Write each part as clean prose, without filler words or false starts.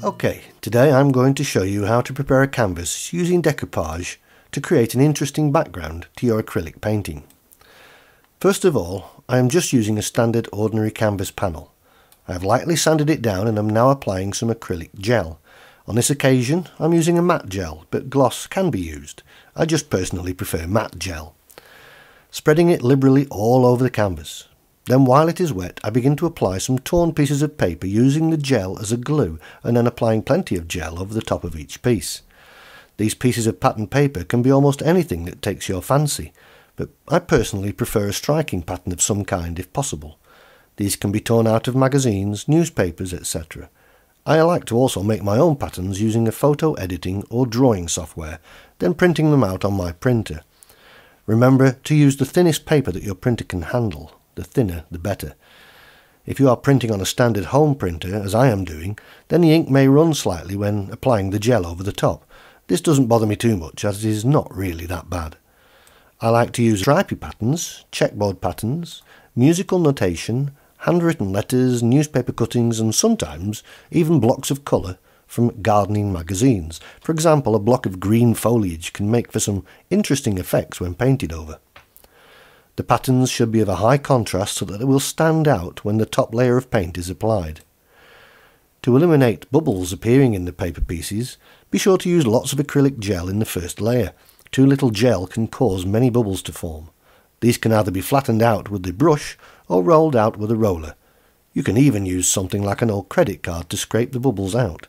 Okay, today I'm going to show you how to prepare a canvas using decoupage to create an interesting background to your acrylic painting. First of all, I am just using a standard ordinary canvas panel. I have lightly sanded it down and am now applying some acrylic gel. On this occasion I'm using a matte gel, but gloss can be used. I just personally prefer matte gel. Spreading it liberally all over the canvas. Then while it is wet, I begin to apply some torn pieces of paper using the gel as a glue and then applying plenty of gel over the top of each piece. These pieces of pattern paper can be almost anything that takes your fancy, but I personally prefer a striking pattern of some kind if possible. These can be torn out of magazines, newspapers, etc. I like to also make my own patterns using a photo editing or drawing software, then printing them out on my printer. Remember to use the thinnest paper that your printer can handle. The thinner the better. If you are printing on a standard home printer, as I am doing, then the ink may run slightly when applying the gel over the top. This doesn't bother me too much, as it is not really that bad. I like to use stripy patterns, checkboard patterns, musical notation, handwritten letters, newspaper cuttings, and sometimes even blocks of colour from gardening magazines. For example, a block of green foliage can make for some interesting effects when painted over. The patterns should be of a high contrast so that they will stand out when the top layer of paint is applied. To eliminate bubbles appearing in the paper pieces, be sure to use lots of acrylic gel in the first layer. Too little gel can cause many bubbles to form. These can either be flattened out with the brush or rolled out with a roller. You can even use something like an old credit card to scrape the bubbles out.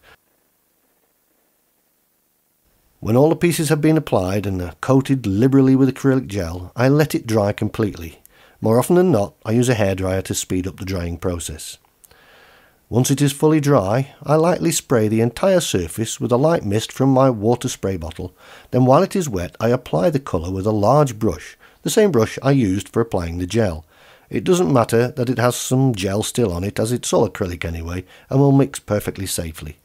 When all the pieces have been applied and are coated liberally with acrylic gel, I let it dry completely. More often than not, I use a hairdryer to speed up the drying process. Once it is fully dry, I lightly spray the entire surface with a light mist from my water spray bottle. Then while it is wet, I apply the colour with a large brush, the same brush I used for applying the gel. It doesn't matter that it has some gel still on it, as it's all acrylic anyway, and will mix perfectly safely.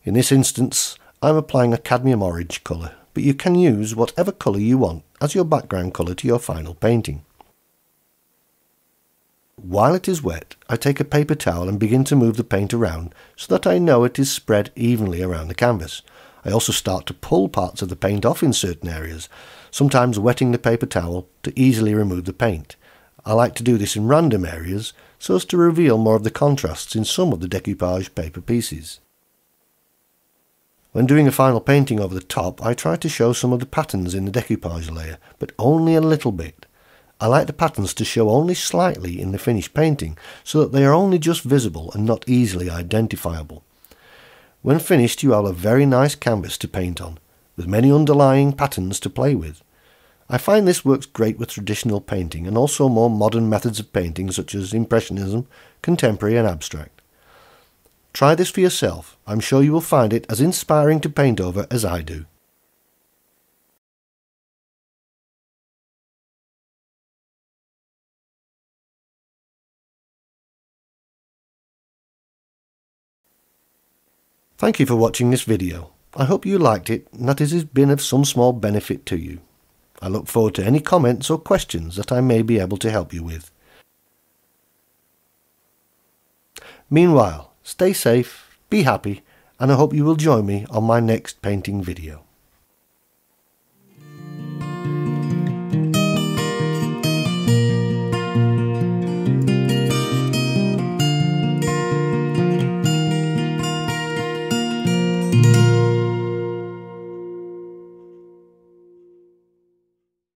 In this instance, I'm applying a cadmium orange colour, but you can use whatever colour you want as your background colour to your final painting. While it is wet, I take a paper towel and begin to move the paint around so that I know it is spread evenly around the canvas. I also start to pull parts of the paint off in certain areas, sometimes wetting the paper towel to easily remove the paint. I like to do this in random areas so as to reveal more of the contrasts in some of the decoupage paper pieces. When doing a final painting over the top, I try to show some of the patterns in the decoupage layer, but only a little bit. I like the patterns to show only slightly in the finished painting, so that they are only just visible and not easily identifiable. When finished, you have a very nice canvas to paint on, with many underlying patterns to play with. I find this works great with traditional painting and also more modern methods of painting such as Impressionism, Contemporary and Abstract. Try this for yourself. I'm sure you will find it as inspiring to paint over as I do. Thank you for watching this video. I hope you liked it and that it has been of some small benefit to you. I look forward to any comments or questions that I may be able to help you with. Meanwhile, stay safe, be happy, and I hope you will join me on my next painting video.